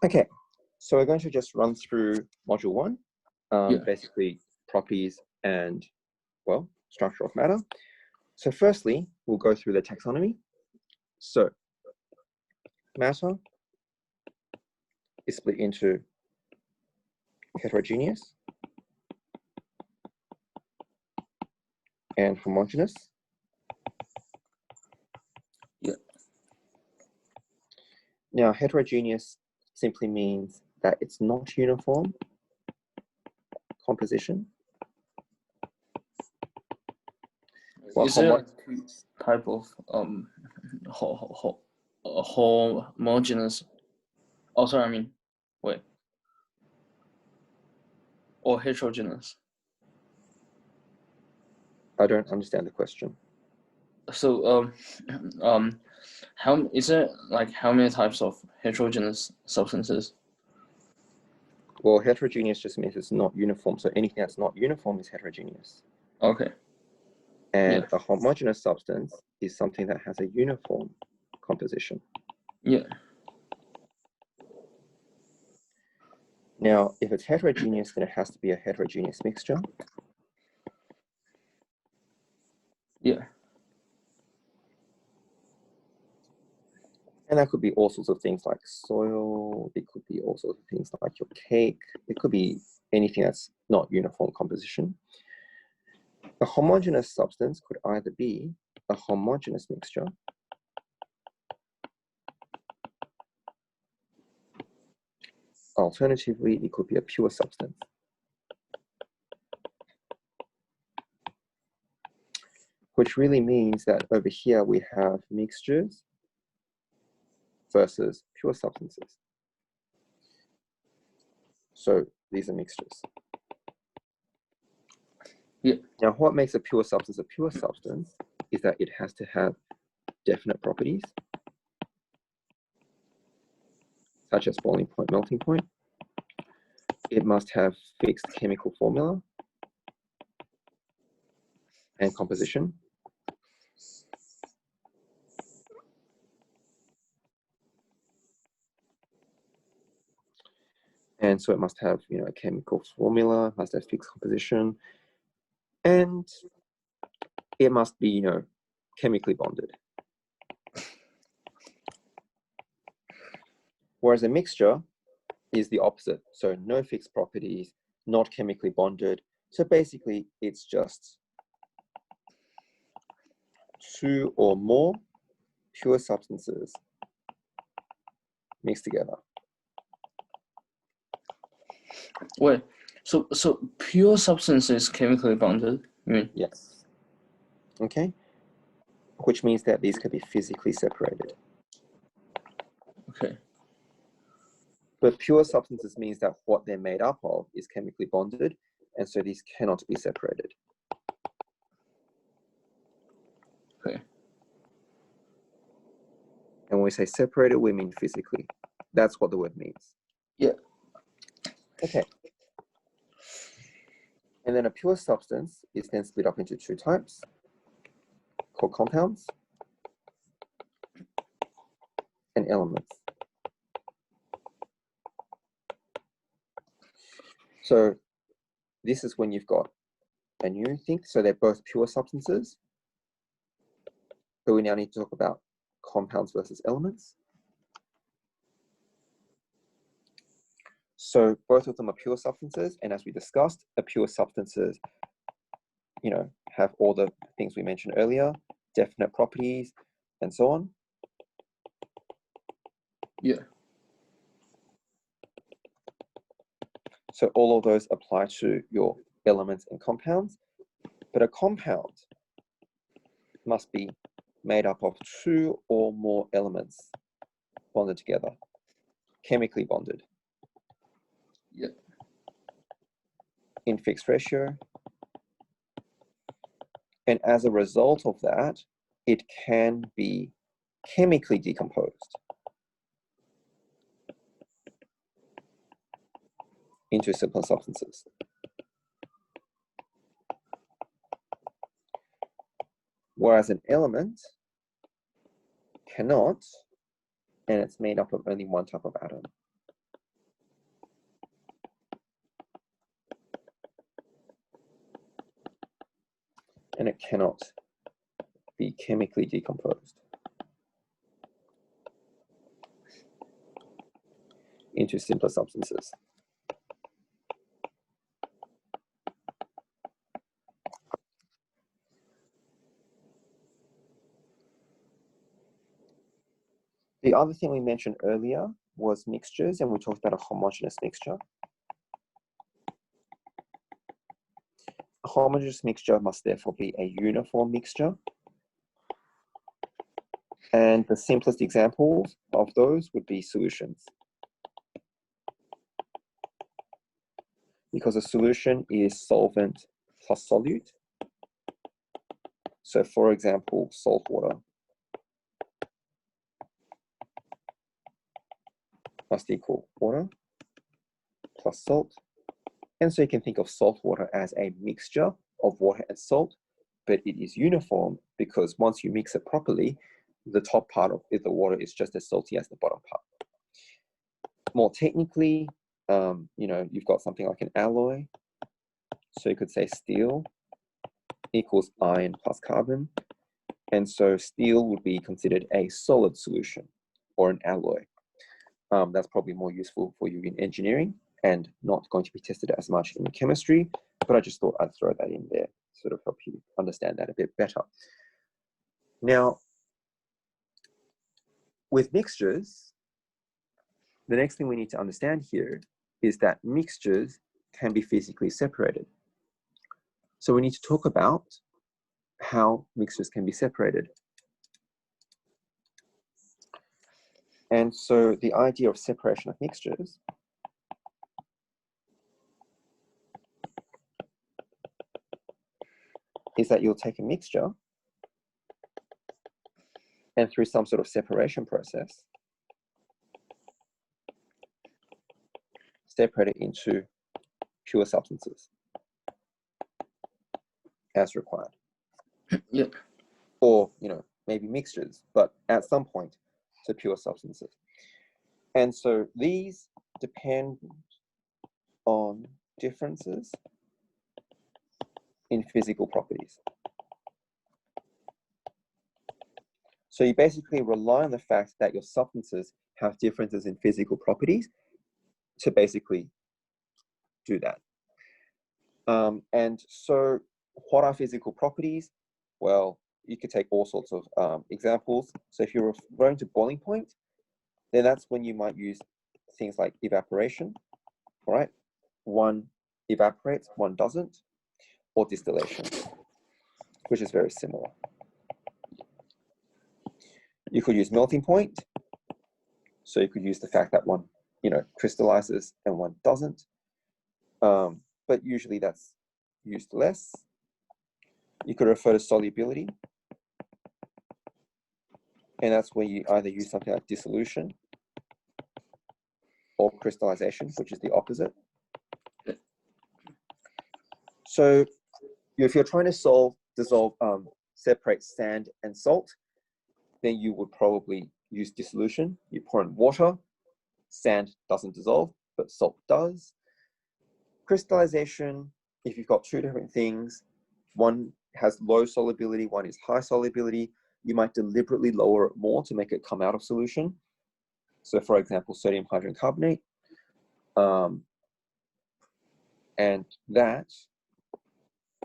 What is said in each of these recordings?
Okay, so we're going to just run through module 1, basically properties and, well, structure of matter. So firstly, we'll go through the taxonomy. So matter is split into heterogeneous and homogeneous. Yeah. Now, heterogeneous simply means that it's not uniform composition. Well, is there a type of homogeneous? Oh, sorry, I mean, wait. Or heterogeneous? I don't understand the question. So, how is it like how many types of heterogeneous substances? Well, heterogeneous just means it's not uniform. So anything that's not uniform is heterogeneous. Okay. And a homogeneous substance is something that has a uniform composition. Yeah. Now, if it's heterogeneous, then it has to be a heterogeneous mixture. Yeah. And that could be all sorts of things like soil. It could be all sorts of things like your cake. It could be anything that's not uniform composition. A homogeneous substance could either be a homogeneous mixture alternatively, it could be a pure substance. Which really means that over here we have mixtures versus pure substances. So these are mixtures. Yeah. Now, what makes a pure substance is that it has to have definite properties, such as boiling point, melting point. It must have fixed chemical formula and composition. And so it must have, a chemical formula, must have fixed composition, and it must be, chemically bonded. Whereas a mixture is the opposite. So no fixed properties, not chemically bonded. So basically, it's just two or more pure substances mixed together. Wait, so pure substance is chemically bonded? You mean? Yes. Okay. Which means that these can be physically separated. Okay. But pure substances means that what they're made up of is chemically bonded, and so these cannot be separated. Okay. And when we say separated, we mean physically. That's what the word means. Yeah. Okay. And then a pure substance is then split up into two types called compounds and elements. So this is when you've got a new thing. So they're both pure substances. But we now need to talk about compounds versus elements. So both of them are pure substances. And as we discussed, a pure substances, have all the things we mentioned earlier, definite properties, and so on. Yeah. So all of those apply to your elements and compounds. But a compound must be made up of two or more elements bonded together, chemically bonded. Yeah. In fixed ratio. And as a result of that, it can be chemically decomposed into simpler substances. Whereas an element cannot, and it's made up of only one type of atom. and it cannot be chemically decomposed into simpler substances. The other thing we mentioned earlier was mixtures, and we talked about a homogeneous mixture. A homogeneous mixture must therefore be a uniform mixture. And the simplest examples of those would be solutions. Because a solution is solvent plus solute. So for example, salt water must equal water plus salt. And so you can think of salt water as a mixture of water and salt, but it is uniform because once you mix it properly, the top part of the water is just as salty as the bottom part. More technically, you've got something like an alloy. So you could say steel equals iron plus carbon. And so steel would be considered a solid solution or an alloy. That's probably more useful for you in engineering and not going to be tested as much in chemistry, but I just thought I'd throw that in there, sort of help you understand that a bit better. Now, with mixtures, the next thing we need to understand here is that mixtures can be physically separated. So we need to talk about how mixtures can be separated. And so the idea of separation of mixtures is that you'll take a mixture and through some sort of separation process, separate it into pure substances as required. Yep. Or, maybe mixtures, but at some point to pure substances. And so these depend on differences in physical properties. So you basically rely on the fact that your substances have differences in physical properties to basically do that. And so what are physical properties? Well, you could take all sorts of examples. So if you're referring to boiling point, then that's when you might use things like evaporation, all right? One evaporates, one doesn't, or distillation, which is very similar. You could use melting point. So you could use the fact that one, crystallizes and one doesn't. But usually that's used less. You could refer to solubility. And that's where you either use something like dissolution or crystallization, which is the opposite. So if you're trying to separate sand and salt, then you would probably use dissolution. You pour in water, sand doesn't dissolve, but salt does. Crystallization, if you've got two different things, one has low solubility, one is high solubility, you might deliberately lower it more to make it come out of solution. So for example, sodium hydrogen carbonate, and that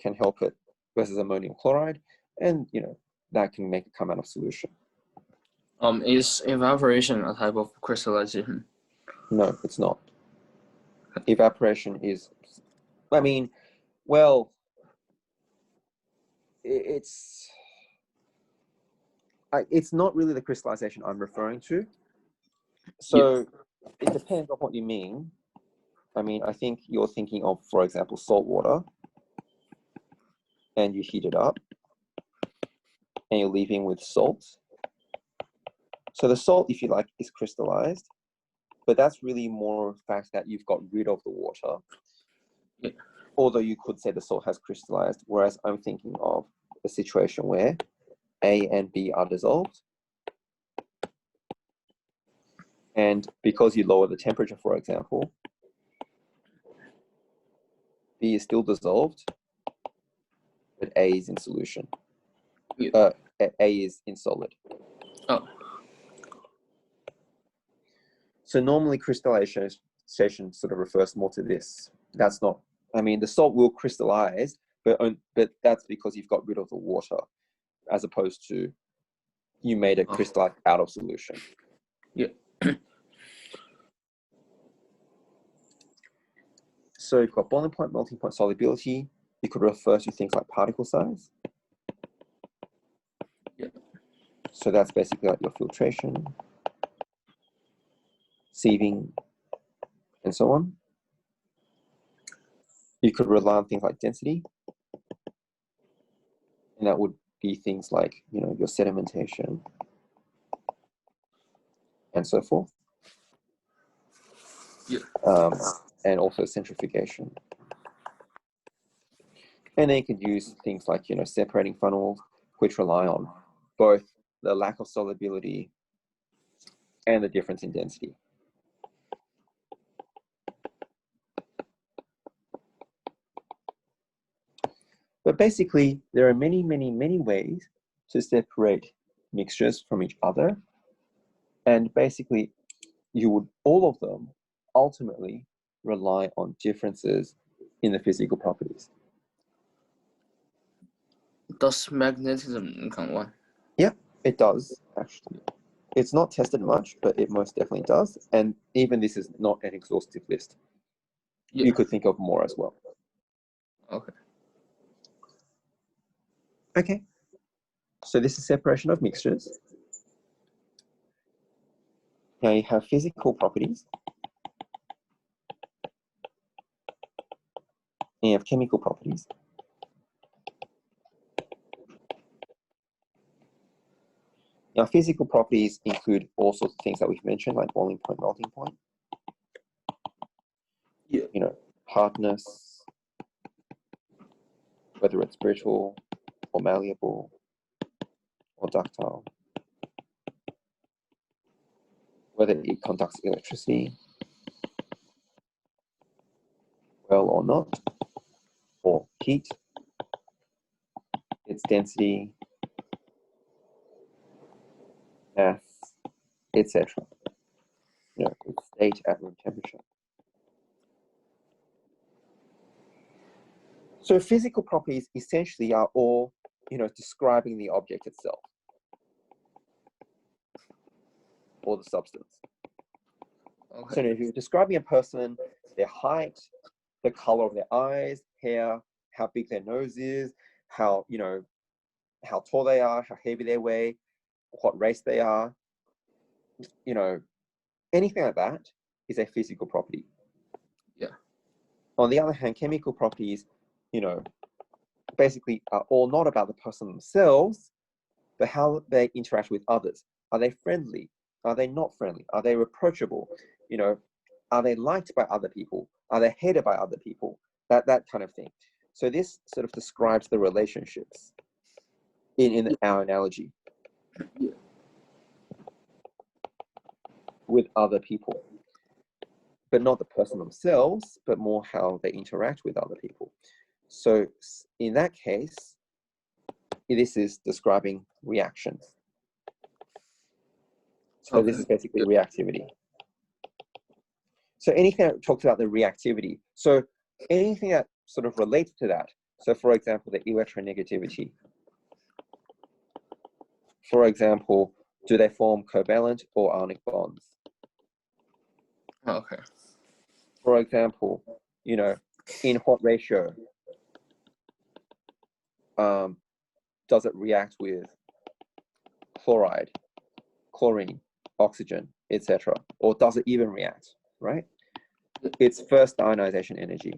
can help it versus ammonium chloride, and that can make it come out of solution. Is evaporation a type of crystallization? No, it's not. Evaporation is, well, it's not really the crystallization I'm referring to. So It depends on what you mean. I think you're thinking of, for example, salt water, and you heat it up, and you're leaving with salt. So the salt, if you like, is crystallized, but that's really more the fact that you've got rid of the water. Yeah. Although you could say the salt has crystallized, whereas I'm thinking of a situation where A and B are dissolved. And because you lower the temperature, for example, B is still dissolved, A is in solution. Yeah. A is in solid. Oh. So normally crystallization sort of refers more to this. That's not, I mean, the salt will crystallize, but that's because you've got rid of the water, as opposed to you made a crystal out of solution. Yeah. So you've got boiling point, melting point, solubility. You could refer to things like particle size. Yeah. So that's basically like your filtration, sieving, and so on. You could rely on things like density, and that would be things like, you know, your sedimentation and so forth. Yeah. And also centrifugation. And then you could use things like, you know, separating funnels, which rely on both the lack of solubility and the difference in density. But basically, there are many, many, many ways to separate mixtures from each other. And basically, you would, all of them ultimately rely on differences in the physical properties. Does magnetism count one? Yeah, it does, actually. It's not tested much, but it most definitely does. And even this is not an exhaustive list. Yeah. You could think of more as well. Okay. Okay. So this is separation of mixtures. Now you have physical properties. And you have chemical properties. Now, physical properties include all sorts of things that we've mentioned, like boiling point, melting point. Yeah. You know, hardness, whether it's brittle or malleable or ductile, whether it conducts electricity well or not, or heat, its density, mass, etc. You know, its state at room temperature. So physical properties essentially are all, you know, describing the object itself or the substance. Okay. So if you're describing a person, their height, the color of their eyes, hair, how big their nose is, how, you know, how tall they are, how heavy they weigh, what race they are, you know, anything like that is a physical property. Yeah. On the other hand, chemical properties, you know, basically are all not about the person themselves, but how they interact with others. Are they friendly? Are they not friendly? Are they reproachable? You know, are they liked by other people? Are they hated by other people? That kind of thing. So this sort of describes the relationships in our analogy with other people, but not the person themselves, but more how they interact with other people. So in that case, this is describing reactions. So this is basically reactivity. So anything that talks about the reactivity, so anything that sort of relates to that. So for example, the electronegativity. For example, do they form covalent or ionic bonds? Okay. For example, you know, in what ratio does it react with chloride, chlorine, oxygen, etc.? Or does it even react, right? Its first ionization energy.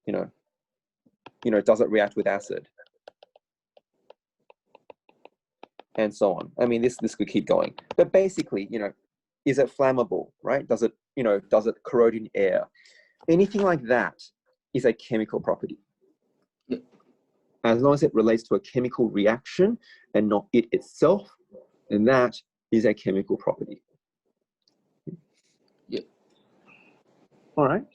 You know, does it react with acid? And so on. I mean, this could keep going. But basically, you know, is it flammable, right? Does it corrode in air? Anything like that is a chemical property. Yeah. As long as it relates to a chemical reaction and not it itself, then that is a chemical property. Yeah. All right.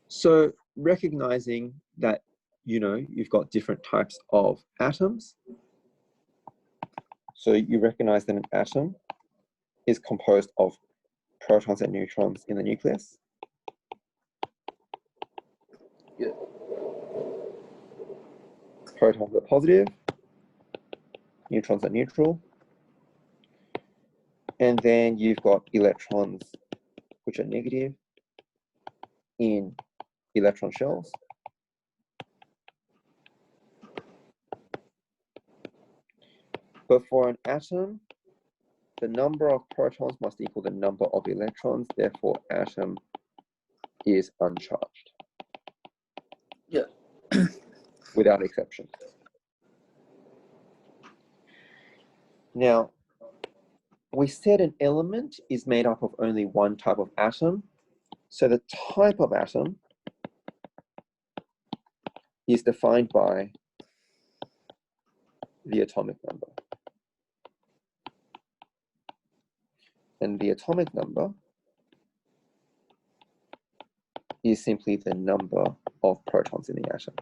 So recognizing that, you know, you've got different types of atoms. So you recognize that an atom is composed of protons and neutrons in the nucleus. Yeah. Protons are positive, neutrons are neutral. And then you've got electrons, which are negative in electron shells. But for an atom, the number of protons must equal the number of electrons, therefore atom is uncharged. Yeah. Without exception. Now, we said an element is made up of only one type of atom. So the type of atom is defined by the atomic number. And the atomic number is simply the number of protons in the atom.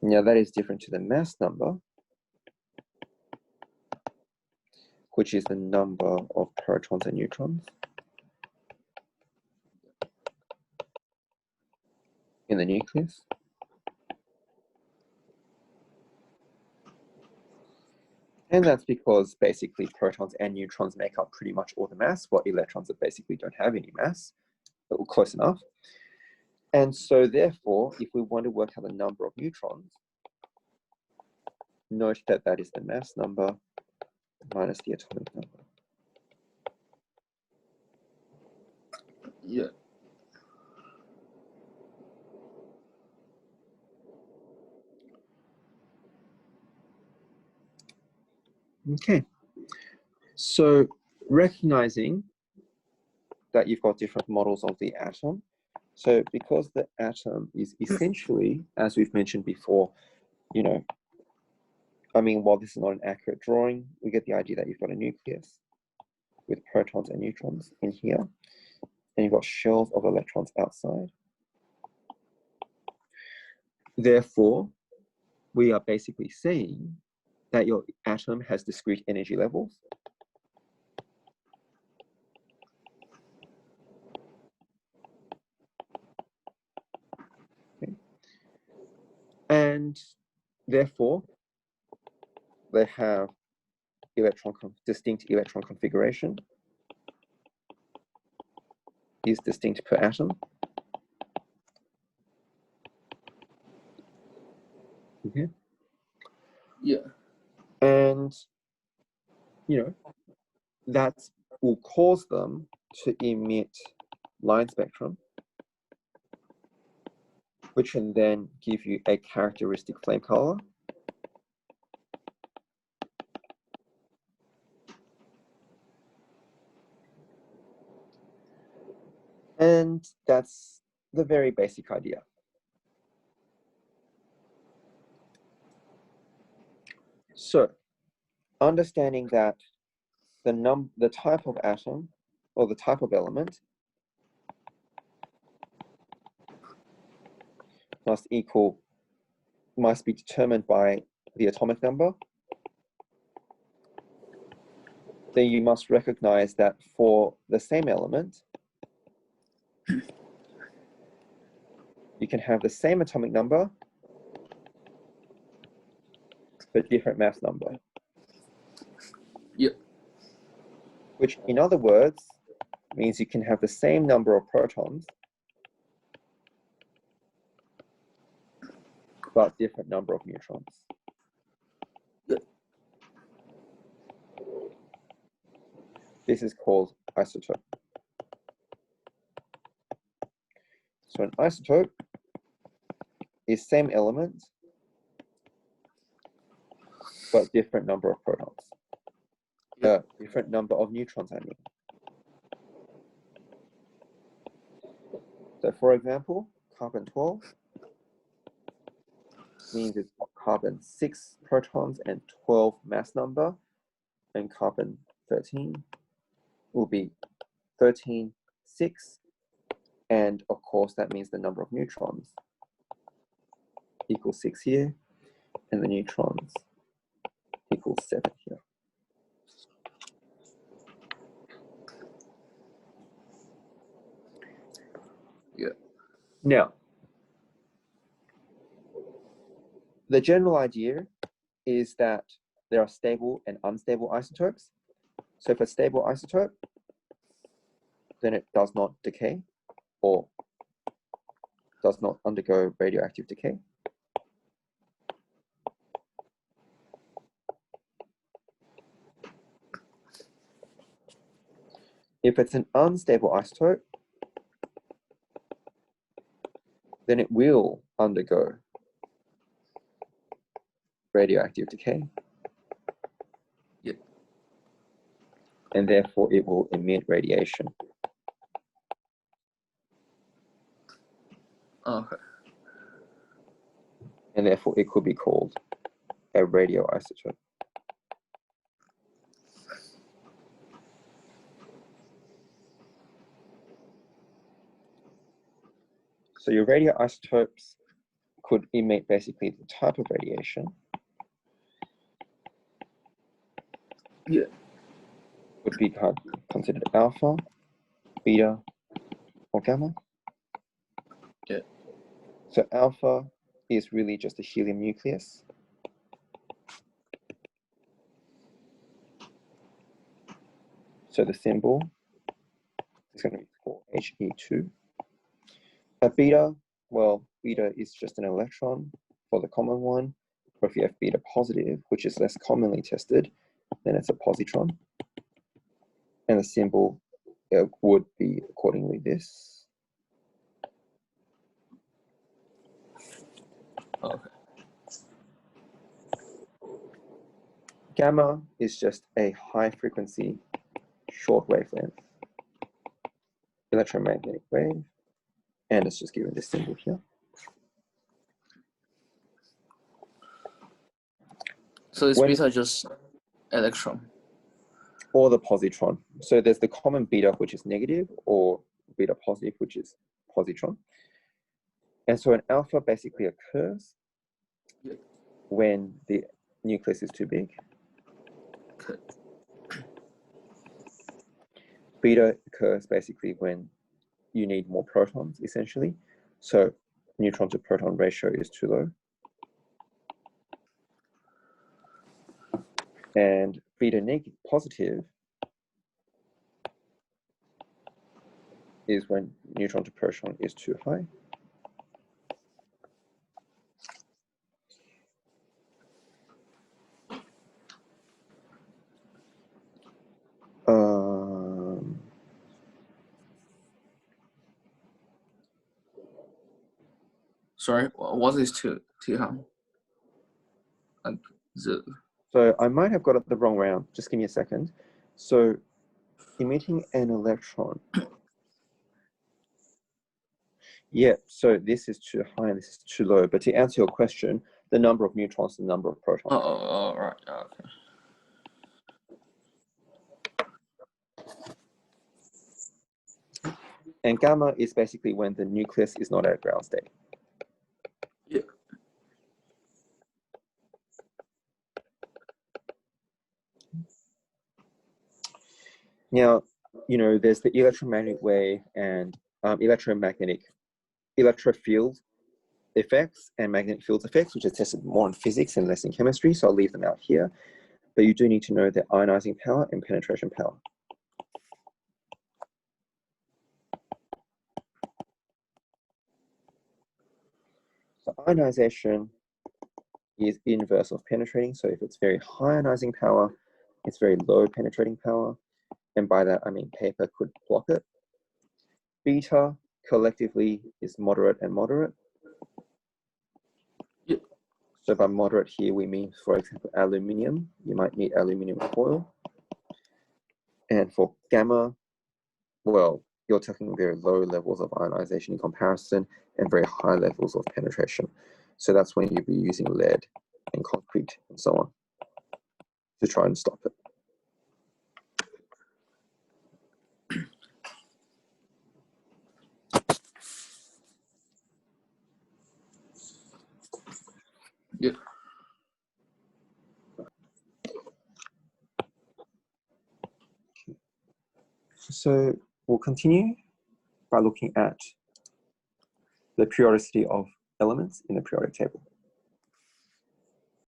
Now that is different to the mass number, which is the number of protons and neutrons in the nucleus. And that's because basically protons and neutrons make up pretty much all the mass, while electrons that basically don't have any mass, but we're close enough. And so therefore, if we want to work out the number of neutrons, note that that is the mass number minus the atomic number. Yeah. Okay. So recognizing that you've got different models of the atom. So because the atom is essentially, as we've mentioned before, you know, I mean, while this is not an accurate drawing, we get the idea that you've got a nucleus with protons and neutrons in here, and you've got shells of electrons outside. Therefore, we are basically saying that your atom has discrete energy levels. Okay. And therefore, they have distinct electron configuration is distinct per atom. Okay. Yeah. And, you know, that will cause them to emit line spectrum, which can then give you a characteristic flame color. And that's the very basic idea. So, understanding that the type of atom or the type of element must be determined by the atomic number, then you must recognize that for the same element, you can have the same atomic number, but different mass number. Yep. Which, in other words, means you can have the same number of protons, but different number of neutrons. Yep. This is called isotope. So an isotope is same element, but different number of protons. Different number of neutrons, I mean. So for example, carbon-12 means it's got carbon 6 protons and 12 mass number, and carbon 13 will be 13, 6. And of course, that means the number of neutrons equals 6 here, and the neutrons equals 7 here. Yeah. Now, the general idea is that there are stable and unstable isotopes. So if a stable isotope, then it does not decay or does not undergo radioactive decay. If it's an unstable isotope, then it will undergo radioactive decay. Yep. And therefore it will emit radiation. Okay. And therefore it could be called a radioisotope. So your radioisotopes could emit basically the type of radiation. Yeah. Would be considered alpha, beta, or gamma. Yeah. So alpha is really just a helium nucleus. So the symbol is going to be called He2. A beta, well, beta is just an electron for the common one. Or if you have beta positive, which is less commonly tested, then it's a positron. And the symbol would be accordingly this. Okay. Gamma is just a high frequency, short wavelength electromagnetic wave, and it's just given this symbol here. So it's beta just electron? Or the positron. So there's the common beta, which is negative, or beta positive, which is positron. And so an alpha basically occurs when the nucleus is too big. Okay. Beta occurs basically when you need more protons, essentially. So neutron to proton ratio is too low. And beta negative positive is when neutron to proton is too high. Sorry, what is too high? Like So I might have got it the wrong round. Just give me a second. So emitting an electron. Yeah, so this is too high and this is too low. But to answer your question, the number of neutrons, the number of protons. Oh, right. Okay. And gamma is basically when the nucleus is not at ground state. Yeah. Now, you know, there's the electromagnetic wave and electrofield effects and magnetic field effects, which are tested more in physics and less in chemistry. So I'll leave them out here. But you do need to know their ionizing power and penetration power. So ionization is inverse of penetrating. So if it's very high ionizing power, it's very low penetrating power. And by that, I mean paper could block it. Beta collectively is moderate and moderate. Yeah. So by moderate here, we mean, for example, aluminium. You might need aluminium foil. And for gamma, well, you're talking very low levels of ionization in comparison and very high levels of penetration. So that's when you'll be using lead and concrete and so on to try and stop it. Yeah. So we'll continue by looking at the periodicity of elements in the periodic table.